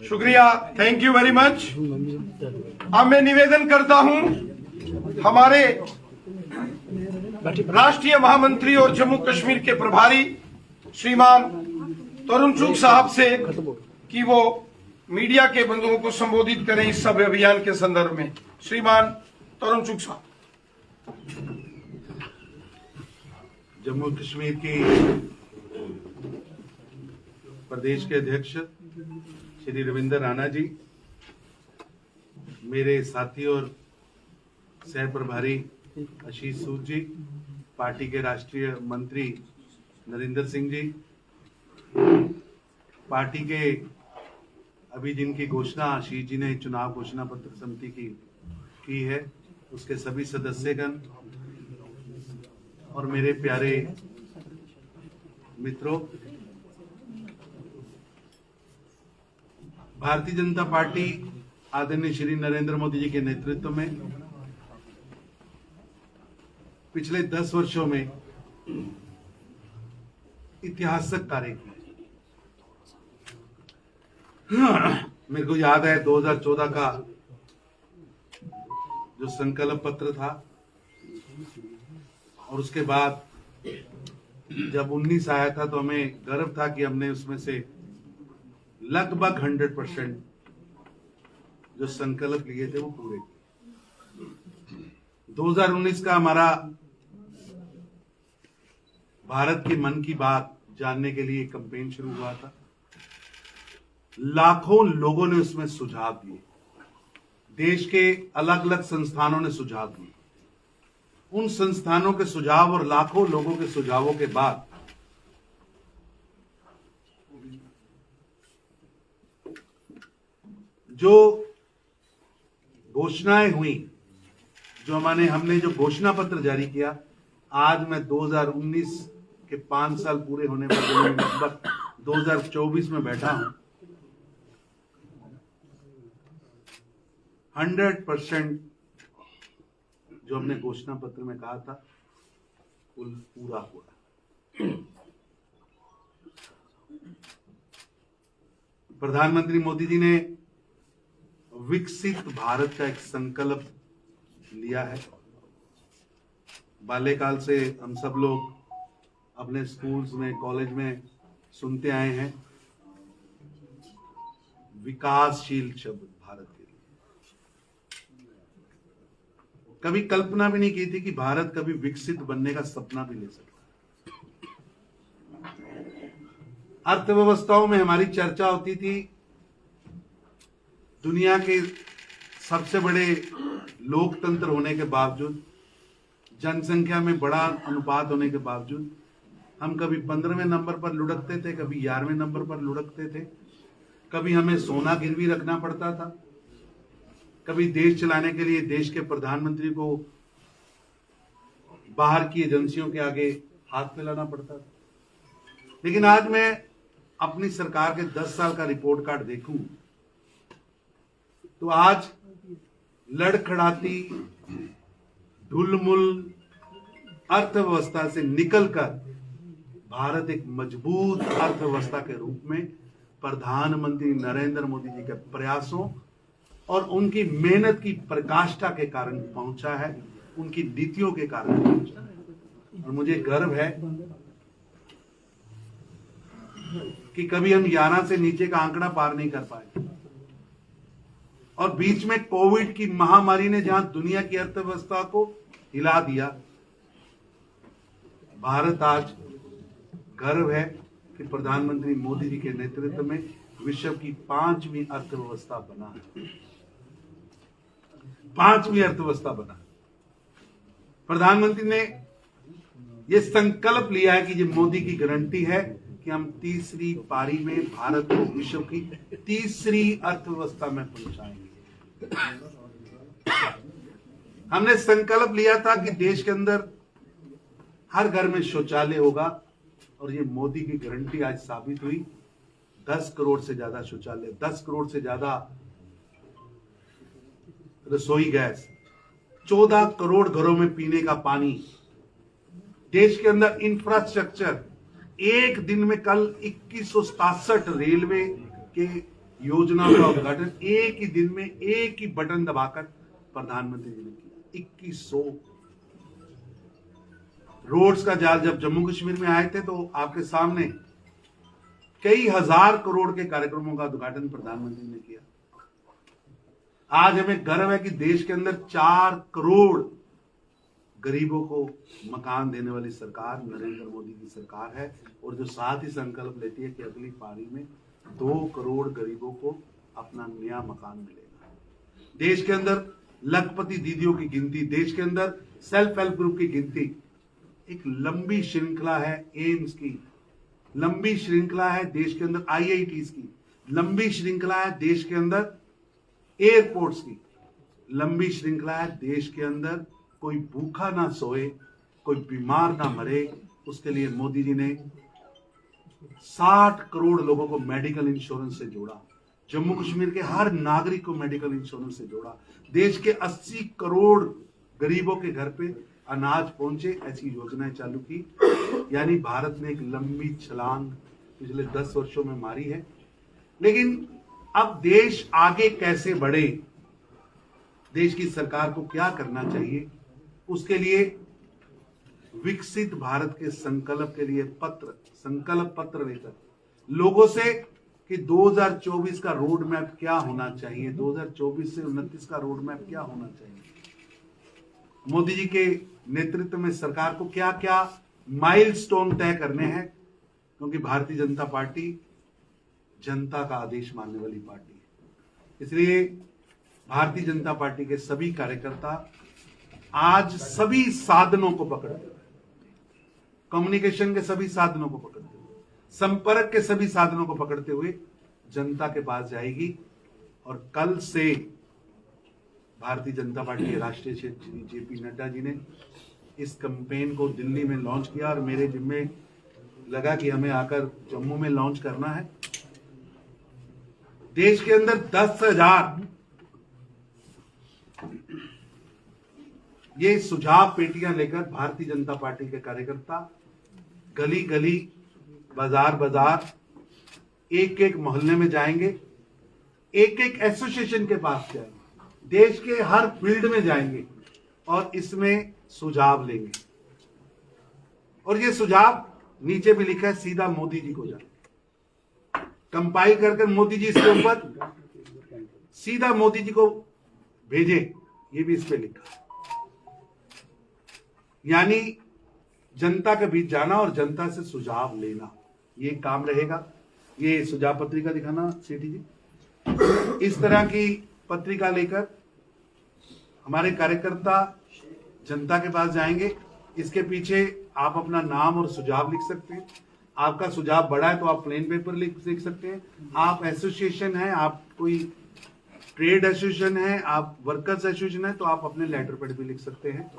शुक्रिया, thank you very much. अब मैं निवेदन करता हूं हमारे राष्ट्रीय महामंत्री और जम्मू कश्मीर के प्रभारी श्रीमान तरुण चुग साहब से कि वो मीडिया के बंधुओं को संबोधित करें इस सब अभियान के संदर्भ में। श्रीमान तरुण चुग साहब। जम्मू कश्मीर के प्रदेश के अध्यक्ष श्री रविंद्र राणा जी, मेरे साथी और सह प्रभारी आशीष सूद जी, पार्टी के राष्ट्रीय मंत्री नरेंद्र सिंह जी, पार्टी के अभी जिनकी घोषणा आशीष जी ने चुनाव घोषणा पत्र समिति की है, उसके सभी सदस्यगण और मेरे प्यारे मित्रों, भारतीय जनता पार्टी आदरणीय श्री नरेंद्र मोदी जी के नेतृत्व में पिछले 10 वर्षों में ऐतिहासिक कार्य किए। मेरे को याद है 2014 का जो संकल्प पत्र था, और उसके बाद जब 19 आया था तो हमें गर्व था कि हमने उसमें से लगभग 100% जो संकल्प लिए थे वो पूरे किए। 2019 का हमारा भारत के मन की बात जानने के लिए कैंपेन शुरू हुआ था। लाखों लोगों ने उसमें सुझाव दिए, देश के अलग अलग संस्थानों ने सुझाव दिए। उन संस्थानों के सुझाव और लाखों लोगों के सुझावों के बाद जो घोषणाएं हुई, जो हमने जो घोषणा पत्र जारी किया, आज मैं 2019 के 5 साल पूरे होने पर लगभग 2024 में बैठा हूं, 100% जो हमने घोषणा पत्र में कहा था पूरा हुआ। प्रधानमंत्री मोदी जी ने विकसित भारत का एक संकल्प लिया है। बाल्यकाल से हम सब लोग अपने स्कूल्स में, कॉलेज में सुनते आए हैं विकासशील शब्द भारत के लिए। कभी कल्पना भी नहीं की थी कि भारत कभी विकसित बनने का सपना भी ले सकता। अर्थव्यवस्थाओं में हमारी चर्चा होती थी, दुनिया के सबसे बड़े लोकतंत्र होने के बावजूद, जनसंख्या में बड़ा अनुपात होने के बावजूद हम कभी 15वें नंबर पर लुढ़कते थे, कभी 11वें नंबर पर लुढ़कते थे। कभी हमें सोना गिरवी रखना पड़ता था, कभी देश चलाने के लिए देश के प्रधानमंत्री को बाहर की एजेंसियों के आगे हाथ फैलाना पड़ता था। लेकिन आज मैं अपनी सरकार के 10 साल का रिपोर्ट कार्ड देखूं तो आज लड़खड़ाती ढुलमुल अर्थव्यवस्था से निकलकर भारत एक मजबूत अर्थव्यवस्था के रूप में प्रधानमंत्री नरेंद्र मोदी जी के प्रयासों और उनकी मेहनत की प्रकाष्ठा के कारण पहुंचा है, उनकी नीतियों के कारण पहुंचा है। और मुझे गर्व है कि कभी हम 11 से नीचे का आंकड़ा पार नहीं कर पाए, और बीच में कोविड की महामारी ने जहां दुनिया की अर्थव्यवस्था को हिला दिया, भारत आज गर्व है कि प्रधानमंत्री मोदी जी के नेतृत्व में विश्व की 5वीं अर्थव्यवस्था बना है। 5वीं अर्थव्यवस्था बना। प्रधानमंत्री ने यह संकल्प लिया है कि ये मोदी की गारंटी है कि हम तीसरी पारी में भारत को विश्व की तीसरी अर्थव्यवस्था में पहुंचाएंगे। हमने संकल्प लिया था कि देश के अंदर हर घर में शौचालय होगा, और ये मोदी की गारंटी आज साबित हुई। 10 करोड़ से ज्यादा शौचालय, 10 करोड़ से ज्यादा रसोई गैस, 14 करोड़ घरों में पीने का पानी, देश के अंदर इंफ्रास्ट्रक्चर। एक दिन में कल 2167 रेलवे के योजनाओं का उद्घाटन एक ही दिन में एक ही बटन दबाकर प्रधानमंत्री जी ने किया। 2100 रोड्स का जाल जब जम्मू कश्मीर में आए थे तो आपके सामने कई हजार करोड़ के कार्यक्रमों का उद्घाटन प्रधानमंत्री ने किया। आज हमें गर्व है कि देश के अंदर 4 करोड़ गरीबों को मकान देने वाली सरकार नरेंद्र मोदी की सरकार है, और जो साथ ही संकल्प लेती है कि अगली पारी में 2 करोड़ गरीबों को अपना नया मकान मिलेगा। देश के अंदर लखपति दीदियों की गिनती, देश के अंदर सेल्फ हेल्प ग्रुप की गिनती, एक लंबी श्रृंखला है एम्स की, लंबी श्रृंखला है देश के अंदर आईआईटीज की, लंबी श्रृंखला है देश के अंदर एयरपोर्ट्स की, लंबी श्रृंखला है देश के अंदर कोई भूखा ना सोए, कोई बीमार ना मरे। उसके लिए मोदी जी ने 60 करोड़ लोगों को मेडिकल इंश्योरेंस से जोड़ा, जम्मू कश्मीर के हर नागरिक को मेडिकल इंश्योरेंस से जोड़ा, देश के 80 करोड़ गरीबों के घर पे अनाज पहुंचे, ऐसी योजनाएं चालू की। यानी भारत ने एक लंबी छलांग पिछले 10 वर्षों में मारी है। लेकिन अब देश आगे कैसे बढ़े, देश की सरकार को क्या करना चाहिए, उसके लिए विकसित भारत के संकल्प के लिए संकल्प पत्र लेकर लोगों से कि 2024 का रोड मैप क्या होना चाहिए, 2024 से 29 का रोड मैप क्या होना चाहिए, मोदी जी के नेतृत्व में सरकार को क्या क्या माइलस्टोन तय करने हैं। क्योंकि भारतीय जनता पार्टी जनता का आदेश मानने वाली पार्टी है, इसलिए भारतीय जनता पार्टी के सभी कार्यकर्ता आज सभी साधनों को पकड़ते हुए, कम्युनिकेशन के सभी साधनों को पकड़ते हुए, संपर्क के सभी साधनों को पकड़ते हुए जनता के पास जाएगी। और कल से भारतीय जनता पार्टी के राष्ट्रीय अध्यक्ष श्री जेपी नड्डा जी ने इस कैंपेन को दिल्ली में लॉन्च किया, और मेरे जिम्मे लगा कि हमें आकर जम्मू में लॉन्च करना है। देश के अंदर 10,000 ये सुझाव पेटियां लेकर भारतीय जनता पार्टी के कार्यकर्ता गली गली, बाजार बाजार, एक एक मोहल्ले में जाएंगे, एक एक एसोसिएशन के पास जाएंगे, देश के हर फील्ड में जाएंगे और इसमें सुझाव लेंगे। और ये सुझाव नीचे भी लिखा है सीधा मोदी जी को जाए, कंपाइल कर मोदी जी इसके ऊपर सीधा मोदी जी को भेजे, ये भी इस पे लिखा है। यानी जनता के बीच जाना और जनता से सुझाव लेना, ये काम रहेगा। ये सुझाव पत्रिका दिखाना सीटी जी। इस तरह की पत्रिका लेकर हमारे कार्यकर्ता जनता के पास जाएंगे। इसके पीछे आप अपना नाम और सुझाव लिख सकते हैं। आपका सुझाव बड़ा है तो आप प्लेन पेपर लिख सकते हैं। आप एसोसिएशन है, आप कोई ट्रेड एसोसिएशन है, आप वर्कर्स एसोसिएशन है, तो आप अपने लेटर पैड भी लिख सकते हैं।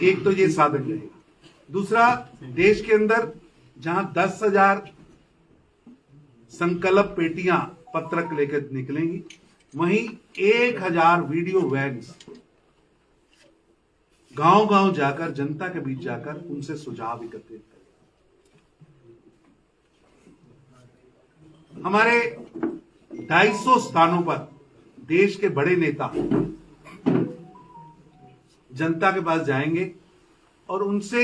एक तो ये साधन रहेगा। दूसरा, देश के अंदर जहां 10,000 संकल्प पेटियां पत्रक लेकर निकलेंगी, वहीं 1,000 वीडियो वैन्स गांव गांव जाकर, जनता के बीच जाकर उनसे सुझाव एकत्रित करें। हमारे 250 स्थानों पर देश के बड़े नेता जनता के पास जाएंगे और उनसे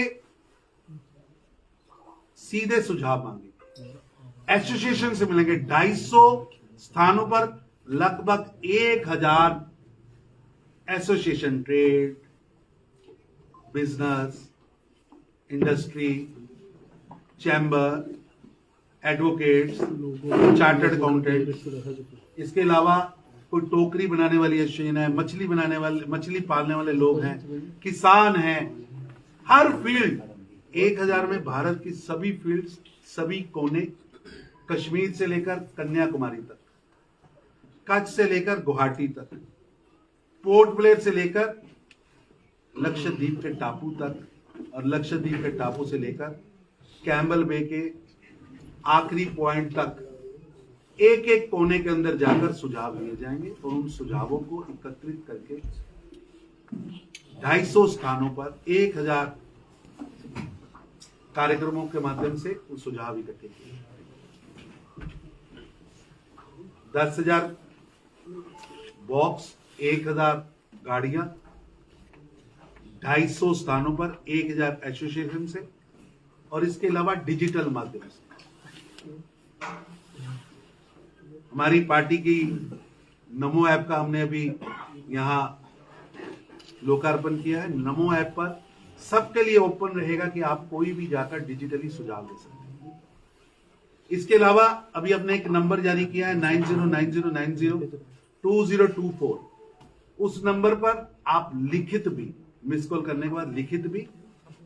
सीधे सुझाव मांगेंगे। एसोसिएशन से मिलेंगे। 250 स्थानों पर लगभग 1,000 association, trade, business, industry, chamber, advocates, chartered accountant, इसके अलावा कोई टोकरी बनाने वाली एसोसिएशन है, मछली बनाने वाले, मछली पालने वाले लोग हैं, किसान हैं, हर फील्ड 1,000 में भारत की सभी फील्ड, सभी कोने, कश्मीर से लेकर कन्याकुमारी तक, कच्छ से लेकर गुवाहाटी तक, पोर्ट ब्लेयर से लेकर लक्षद्वीप के टापू तक, और लक्षद्वीप के टापू से लेकर कैम्बल बे के आखिरी पॉइंट तक एक एक कोने के अंदर जाकर सुझाव दिए जाएंगे और उन सुझावों को एकत्रित करके 250 स्थानों पर 1000 कार्यक्रमों के माध्यम से वो सुझाव इकट्ठे किए। 10,000 बॉक्स, 1000 गाड़ियां, 250 स्थानों पर 1000 एसोसिएशन से और इसके अलावा डिजिटल माध्यम से। हमारी पार्टी की नमो ऐप का हमने अभी यहां लोकार्पण किया है। नमो ऐप पर सबके लिए ओपन रहेगा कि आप कोई भी जाकर डिजिटली सुझाव दे सकते हैं। इसके अलावा अभी हमने एक नंबर जारी किया है 9090902024। उस नंबर पर आप लिखित भी, मिस कॉल करने के बाद लिखित भी,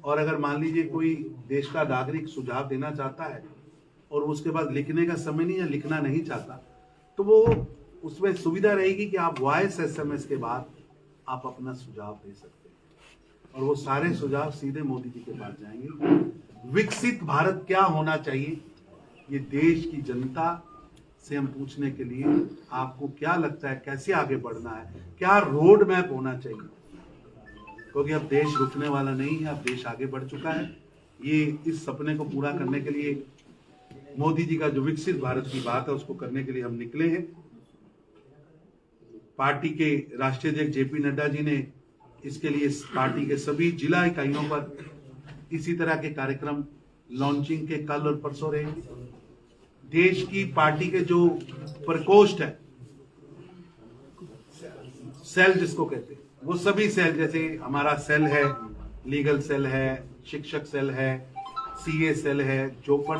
और अगर मान लीजिए कोई देश का नागरिक सुझाव देना चाहता है और उसके बाद लिखने का समय नहीं या लिखना नहीं चाहता, तो वो उसमें सुविधा रहेगी कि आप वॉइस SMS के बाद आप अपना सुझाव दे सकते हैं और वो सारे सुझाव सीधे मोदी जी के पास जाएंगे। विकसित भारत क्या होना चाहिए, ये देश की जनता से हम पूछने के लिए आपको क्या लगता है, कैसे आगे बढ़ना है, क्या रोड मैप होना चाहिए, क्योंकि अब देश रुकने वाला नहीं है, अब देश आगे बढ़ चुका है। ये इस सपने को पूरा करने के लिए मोदी जी का जो विकसित भारत की बात है उसको करने के लिए हम निकले हैं। पार्टी के राष्ट्रीय अध्यक्ष JP नड्डा जी ने इसके लिए पार्टी के सभी जिला इकाइयों पर इसी तरह के कार्यक्रम लॉन्चिंग के कल और परसों रहेंगे। देश की पार्टी के जो प्रकोष्ठ है, सेल जिसको कहते हैं, वो सभी सेल, जैसे हमारा सेल है, लीगल सेल है, शिक्षक सेल है, CA सेल है, चौपड़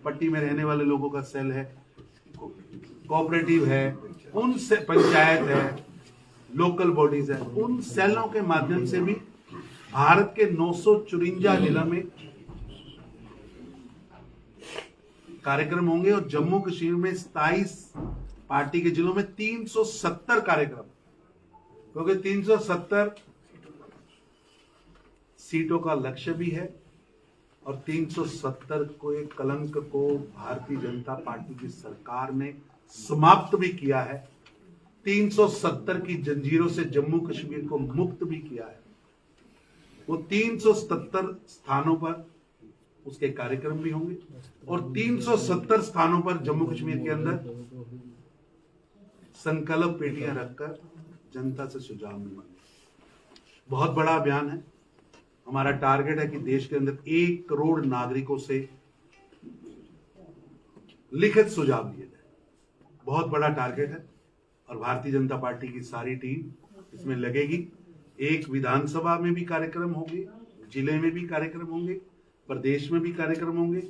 पट्टी में रहने वाले लोगों का सेल है, कोऑपरेटिव है, उन से पंचायत है, लोकल बॉडीज है, उन सेलों के माध्यम से भी भारत के 954 जिला में कार्यक्रम होंगे और जम्मू कश्मीर में 27 पार्टी के जिलों में 370 कार्यक्रम, क्योंकि 370 सीटों का लक्ष्य भी है और 370 को एक कलंक को भारतीय जनता पार्टी की सरकार ने समाप्त भी किया है। 370 की जंजीरों से जम्मू कश्मीर को मुक्त भी किया है। वो 370 स्थानों पर उसके कार्यक्रम भी होंगे और 370 स्थानों पर जम्मू कश्मीर के अंदर संकल्प पेटियां रखकर जनता से सुझाव मिलेंगे। बहुत बड़ा अभियान है। हमारा टारगेट है कि देश के अंदर 1 करोड़ नागरिकों से लिखित सुझाव लिए जाए। बहुत बड़ा टारगेट है और भारतीय जनता पार्टी की सारी टीम इसमें लगेगी। एक विधानसभा में भी कार्यक्रम होंगे, जिले में भी कार्यक्रम होंगे, प्रदेश में भी कार्यक्रम होंगे,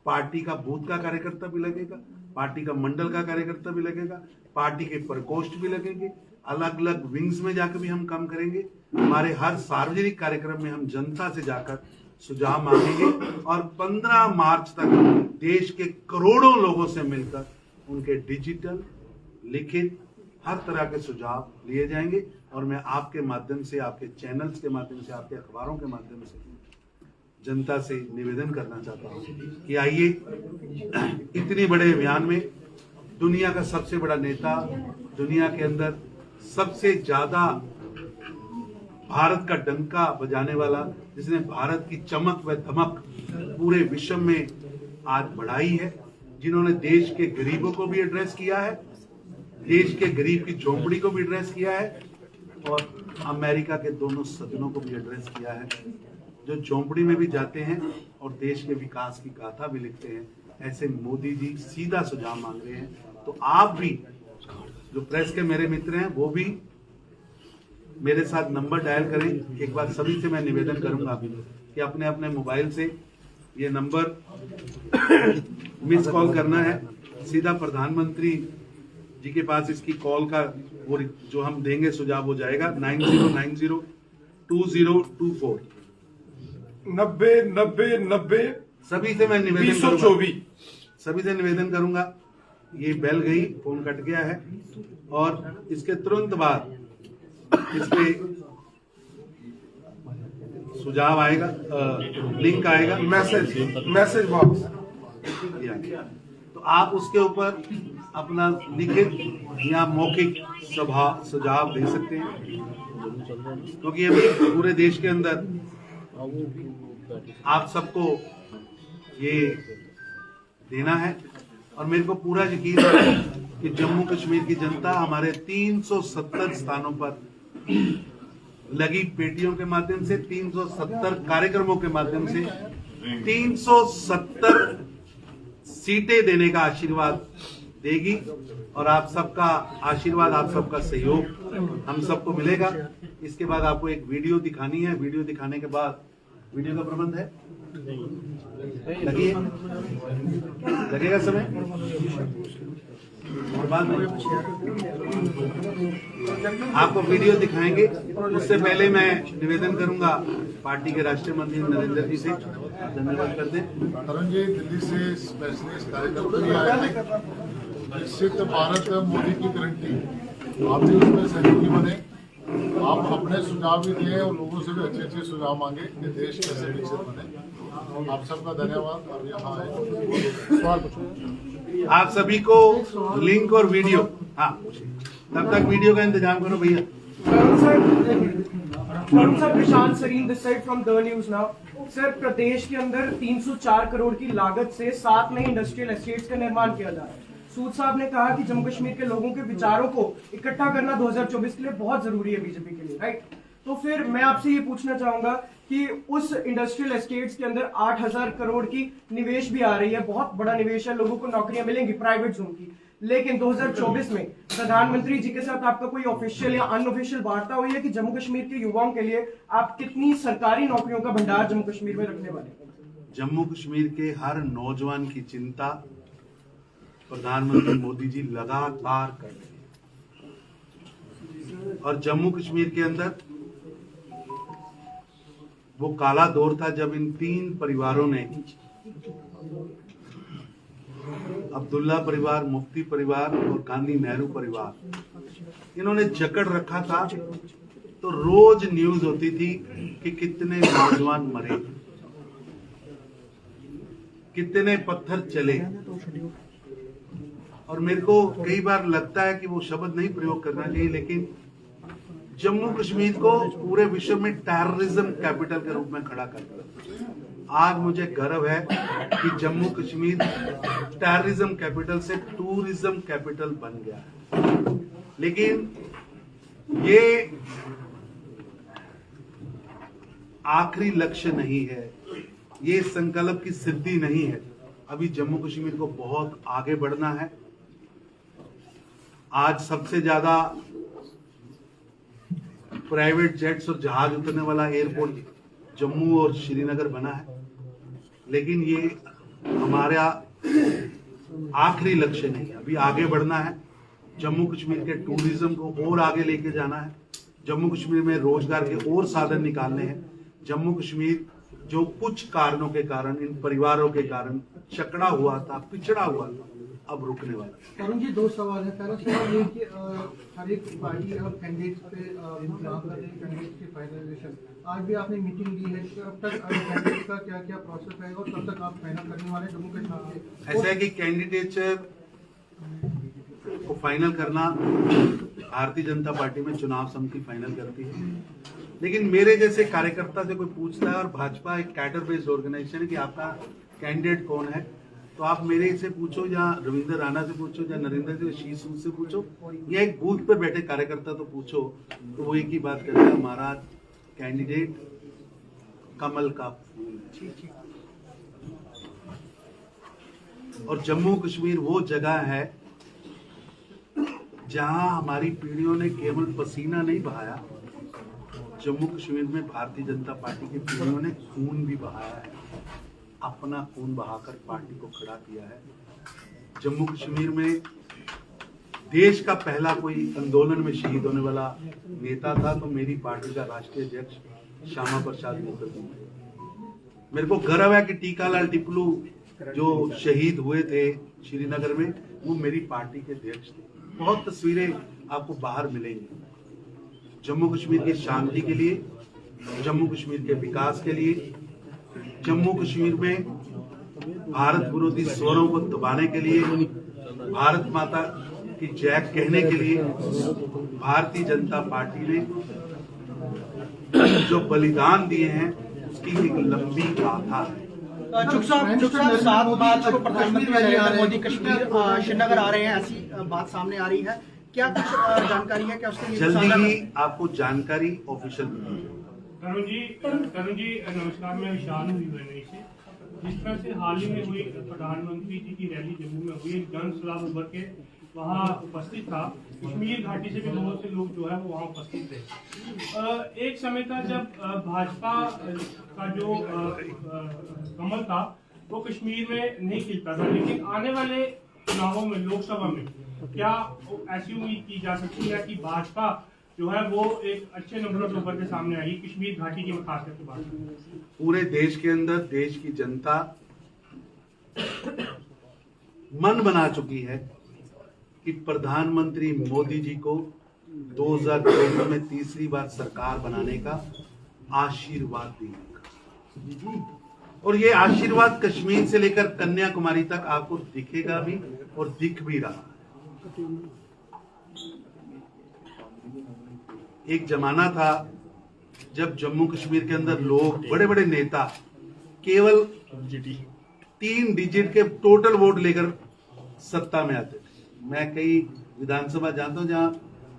पार्टी का बूथ का कार्यकर्ता भी लगेगा, पार्टी का मंडल का कार्यकर्ता भी लगेगा, पार्टी के प्रकोष्ठ भी लगेंगे, अलग अलग विंग्स में जाकर भी हम काम करेंगे। हमारे हर सार्वजनिक कार्यक्रम में हम जनता से जाकर सुझाव मांगेंगे और 15 मार्च तक देश के करोड़ों लोगों से मिलकर उनके डिजिटल, लिखित, हर तरह के सुझाव लिए जाएंगे। और मैं आपके माध्यम से, आपके चैनल्स के माध्यम से, आपके अखबारों के माध्यम से जनता से निवेदन करना चाहता हूं कि आइए, इतने बड़े अभियान में दुनिया का सबसे बड़ा नेता, दुनिया के अंदर सबसे ज्यादा भारत का डंका बजाने वाला, जिसने भारत की चमक व धमक पूरे विश्व में आज बढ़ाई है, जिन्होंने देश के गरीबों को भी एड्रेस किया है, देश के गरीब की झोंपड़ी को भी एड्रेस किया है और अमेरिका के दोनों सदनों को भी एड्रेस किया है, जो झोंपड़ी में भी जाते हैं और देश के विकास की गाथा भी लिखते हैं। ऐसे मोदी जी सीधा सुझाव मांग रहे हैं। तो आप भी, जो प्रेस के मेरे मित्र हैं, वो भी मेरे साथ नंबर डायल करें। एक बार सभी से मैं निवेदन करूंगा कि अपने अपने मोबाइल से ये नंबर मिस कॉल करना है, सीधा प्रधानमंत्री जी के पास इसकी कॉल का वो जो हम देंगे सुझाव हो जाएगा 90902024। 909090 सभी से मैं निवेदन 224 सभी से निवेदन करूंगा। ये बेल गई, फोन कट गया है और इसके तुरंत बाद इस पे सुझाव आएगा, लिंक आएगा, मैसेज बॉक्स। अभियान, तो आप उसके ऊपर अपना लिखित या मौखिक सुझाव दे सकते हैं, क्योंकि अभी पूरे देश के अंदर आप सबको ये देना है। और मेरे को पूरा यकीन है कि जम्मू कश्मीर की जनता हमारे 370 स्थानों पर लगी पेटियों के माध्यम से, 370 कार्यक्रमों के माध्यम से 370 सीटें देने का आशीर्वाद देगी। और आप सबका आशीर्वाद, आप सबका सहयोग हम सबको मिलेगा। इसके बाद आपको एक वीडियो दिखानी है। वीडियो दिखाने के बाद, वीडियो का प्रबंध है, लगेगा समय, और बाद में आपको वीडियो दिखाएंगे। उससे पहले मैं निवेदन करूंगा पार्टी के राष्ट्रीय मंत्री नरेंद्र जी से, धन्यवाद कर दें। तरुण जी, दिल्ली से स्पेशली इस कार्यक्रम के लिए आए हैं। विकसित भारत मोदी की गारंटी, आप भी उसमें सहयोगी बने, आप अपने सुझाव भी दिए और लोगों से भी अच्छे अच्छे सुझाव मांगे कि देश कैसे विकसित बने। आप सबका धन्यवाद। अब यहाँ आए सवाल पूछो। आप सभी को लिंक और वीडियो, हाँ तब तक वीडियो का इंतजाम करो भैया। Sir, Prashant Sareen this side from the news now. Sir, प्रदेश के अंदर 304 करोड़ की लागत से 7 नए इंडस्ट्रियल एस्टेट्स का निर्माण किया जा रहा है। सूद साहब ने कहा कि जम्मू कश्मीर के लोगों के विचारों को इकट्ठा करना 2024 के लिए बहुत जरूरी है बीजेपी के लिए, राइट? तो फिर मैं आपसे ये पूछना चाहूंगा कि उस इंडस्ट्रियल एस्टेट्स के अंदर 8000 करोड़ की निवेश भी आ रही है, बहुत बड़ा निवेश है, लोगों को नौकरियां मिलेंगी प्राइवेट जोन की। लेकिन 2024 में प्रधानमंत्री जी के साथ आपका कोई ऑफिशियल या अनऑफिशियल वार्ता हुई है कि जम्मू कश्मीर के युवाओं के लिए आप कितनी सरकारी नौकरियों का भंडार जम्मू कश्मीर में रखने वाले हैं? जम्मू कश्मीर के हर नौजवान की चिंता प्रधानमंत्री मोदी जी लगातार कर रहे हैं। और जम्मू कश्मीर के अंदर वो काला दौर था जब इन 3 परिवारों ने, अब्दुल्ला परिवार, मुफ्ती परिवार और गांधी नेहरू परिवार, इन्होंने जकड़ रखा था। तो रोज न्यूज होती थी कि कितने नौजवान मरे, कितने पत्थर चले। और मेरे को कई बार लगता है कि वो शब्द नहीं प्रयोग करना चाहिए, लेकिन जम्मू कश्मीर को पूरे विश्व में टेररिज्म कैपिटल के रूप में खड़ा कर दिया। आज मुझे गर्व है कि जम्मू कश्मीर टेररिज्म कैपिटल से टूरिज्म कैपिटल बन गया है। लेकिन ये आखिरी लक्ष्य नहीं है, ये संकल्प की सिद्धि नहीं है। अभी जम्मू कश्मीर को बहुत आगे बढ़ना है। आज सबसे ज्यादा प्राइवेट जेट्स और जहाज उतरने वाला एयरपोर्ट जम्मू और श्रीनगर बना है। लेकिन ये हमारा आखिरी लक्ष्य नहीं है, अभी आगे बढ़ना है। जम्मू कश्मीर के टूरिज्म को और आगे लेके जाना है। जम्मू कश्मीर में रोजगार के और साधन निकालने हैं। जम्मू कश्मीर जो कुछ कारणों के कारण, इन परिवारों के कारण चकड़ा हुआ था, पिछड़ा हुआ था, अब रुकने वाला है। तरुण जी, 2 सवाल है। पहला सवाल ये कि हर एक पार्टी अब कैंडिडेट्स पे काम कर रही है, कैंडिडेट्स की फाइनलाइजेशन। आज भी आपने मीटिंग ली है, अब तक कैंडिडेट का क्या क्या प्रोसेस रहेगा और कब तक आप फाइनल करने वाले जम्मू कश्मीर के? ऐसा है कि कैंडिडेचर को फाइनल करना भारतीय जनता पार्टी में चुनाव समिति फाइनल करती है। लेकिन मेरे जैसे कार्यकर्ता से कोई पूछता है, और भाजपा एक कैडर बेस्ड ऑर्गेनाइजेशन है, कि आपका कैंडिडेट कौन है, तो आप मेरे से पूछो या रविंद्र राणा से पूछो या नरेंद्र जी शीश से पूछो या एक बूथ पे बैठे कार्यकर्ता तो पूछो, तो वो एक ही बात करेगा, हमारा कैंडिडेट कमल का फूल है। और जम्मू कश्मीर वो जगह है जहां हमारी पीढ़ियों ने केवल पसीना नहीं बहाया, जम्मू कश्मीर में भारतीय जनता पार्टी की पीढ़ियों ने खून भी बहाया है, अपना खून बहाकर पार्टी को खड़ा किया है। जम्मू कश्मीर में देश का पहला कोई आंदोलन में शहीद होने वाला नेता था तो मेरी पार्टी का राष्ट्रीय अध्यक्ष श्यामा प्रसाद मुखर्जी। मेरे को गर्व है कि टीकालाल टिपलू जो शहीद हुए थे श्रीनगर में, वो मेरी पार्टी के अध्यक्ष थे। बहुत तस्वीरें आपको बाहर मिलेंगी। जम्मू कश्मीर की शांति के लिए, जम्मू कश्मीर के विकास के लिए, जम्मू कश्मीर में भारत विरोधी स्वरों को दबाने के लिए, भारत माता की जय कहने के लिए भारतीय जनता पार्टी ने जो बलिदान दिए हैं उसकी एक लंबी गाथा है। चुप साहब 7 मार्च को प्रधानमंत्री नरेंद्र मोदी कश्मीर श्रीनगर आ रहे हैं, ऐसी बात सामने आ रही है। क्या कुछ जानकारी है क्या उसके लिए? जल्दी ही आपको जानकारी ऑफिशियल मिलेगी। तरुण जी नमस्कार, मैं विशाल हूँ यूएनआई से। जिस तरह से हाल ही में हुई प्रधानमंत्री जी की रैली जम्मू में हुई, जन सलाह उभर के वहाँ उपस्थित था, कश्मीर घाटी से भी बहुत से लोग जो है वो वहाँ उपस्थित थे। एक समय था जब भाजपा का जो कमल था वो कश्मीर में नहीं खिलता था, लेकिन आने वाले चुनावों में, लोकसभा में, क्या ऐसी उम्मीद की जा सकती है कि भाजपा जो है वो एक अच्छे नंबरों से उभर के सामने आएगी कश्मीर घाटी की खास करके बात? पूरे देश के अंदर देश की जनता मन बना चुकी है कि प्रधानमंत्री मोदी जी को 2024 में तीसरी बार सरकार बनाने का आशीर्वाद देने का, और ये आशीर्वाद कश्मीर से लेकर कन्याकुमारी तक आपको दिखेगा भी और दिख भी रहा है। एक जमाना था जब जम्मू कश्मीर के अंदर लोग, बड़े बड़े नेता केवल 3 डिजिट के टोटल वोट लेकर सत्ता में आते थे। मैं कई विधानसभा जानता हूं जहां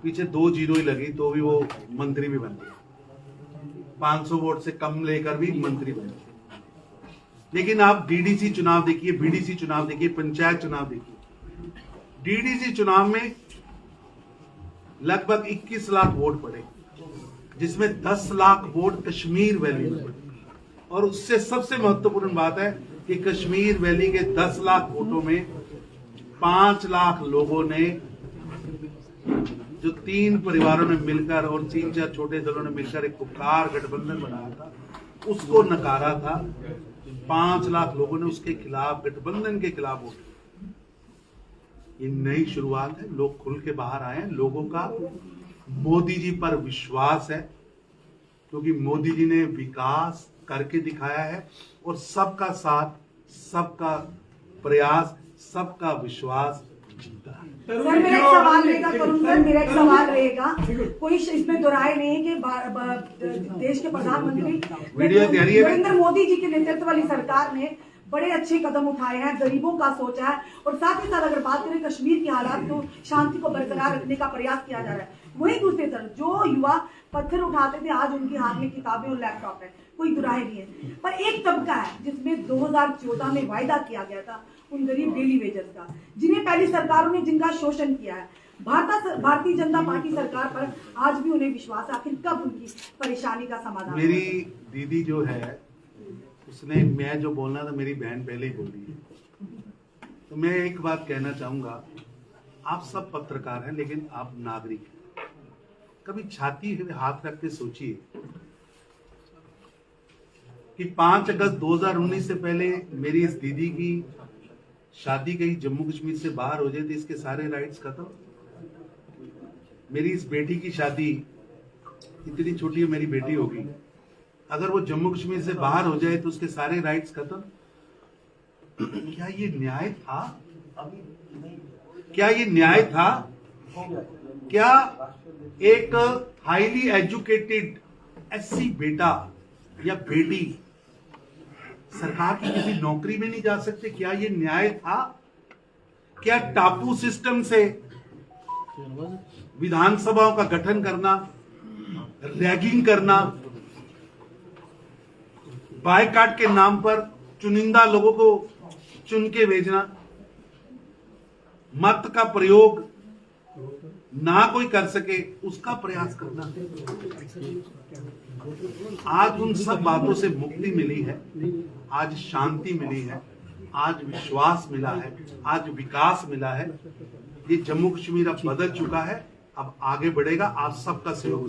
पीछे 2 जीरो ही लगी तो भी वो मंत्री भी बन गए, 500 वोट से कम लेकर भी मंत्री बन गए। लेकिन आप डीडीसी चुनाव देखिए, बीडीसी चुनाव देखिए, पंचायत चुनाव देखिए। डीडीसी चुनाव में लगभग 21 लाख वोट पड़े, जिसमें 10 लाख वोट कश्मीर वैली में पड़े। और उससे सबसे महत्वपूर्ण बात है कि कश्मीर वैली के 10 लाख वोटों में 5 लाख लोगों ने, जो 3 परिवारों ने मिलकर और 3-4 छोटे दलों ने मिलकर एक पुकार गठबंधन बनाया था, उसको नकारा था। 5 लाख लोगों ने उसके खिलाफ, गठबंधन के खिलाफ वोट। ये नई शुरुआत है, लोग खुल के बाहर आए हैं। लोगों का मोदी जी पर विश्वास है, क्योंकि मोदी जी ने विकास करके दिखाया है, और सबका साथ, सबका प्रयास, सबका विश्वास जीता है। सर मेरा एक सवाल रहेगा तरुण सर, मेरा एक सवाल रहेगा, कोई इसमें दोहराए नहीं कि देश के प्रधानमंत्री नरेंद्र मोदी जी के नेतृत्व वाली सरकार ने बड़े अच्छे कदम उठाए हैं, गरीबों का सोचा है, और साथ ही साथ अगर बात करें कश्मीर की हालात तो शांति को बरकरार रखने का प्रयास किया जा रहा है। वहीं दूसरी तरफ जो युवा पत्थर उठाते थे, आज उनके हाथ में किताबें और लैपटॉप है, कोई दुराहे नहीं है। पर एक तबका है जिसमें 2014 में वायदा किया गया था उन गरीब डेली वेजर्स का, जिन्हें पहली सरकारों ने जिनका शोषण किया है। भारतीय जनता पार्टी सरकार पर आज भी उन्हें विश्वास है, आखिर कब उनकी परेशानी का समाधान? मेरी दीदी जो है उसने, मैं जो बोलना था मेरी बहन पहले ही बोली है, तो मैं एक बात कहना चाहूंगा। आप सब पत्रकार हैं, लेकिन आप नागरिक हैं। कभी छाती पे हाथ रख के सोचिए कि 5 अगस्त 2019 से पहले मेरी इस दीदी की शादी कहीं जम्मू कश्मीर से बाहर हो जाए तो इसके सारे राइट्स खत्म। मेरी इस बेटी की शादी, इतनी छोटी मेरी बेटी होगी, अगर वो जम्मू कश्मीर से बाहर हो जाए तो उसके सारे राइट्स खत्म। क्या ये न्याय था? क्या ये न्याय था? क्या एक हाईली एजुकेटेड एससी बेटा या बेटी सरकार की किसी नौकरी में नहीं जा सकते? क्या ये न्याय था? क्या टापू सिस्टम से विधानसभाओं का गठन करना, रैगिंग करना, बायकाट के नाम पर चुनिंदा लोगों को चुन के भेजना, मत का प्रयोग ना कोई कर सके उसका प्रयास करना, आज उन सब बातों से मुक्ति मिली है, आज शांति मिली है, आज विश्वास मिला है, आज विकास मिला है। ये जम्मू कश्मीर अब बदल चुका है, अब आगे बढ़ेगा। आप सबका सहयोग।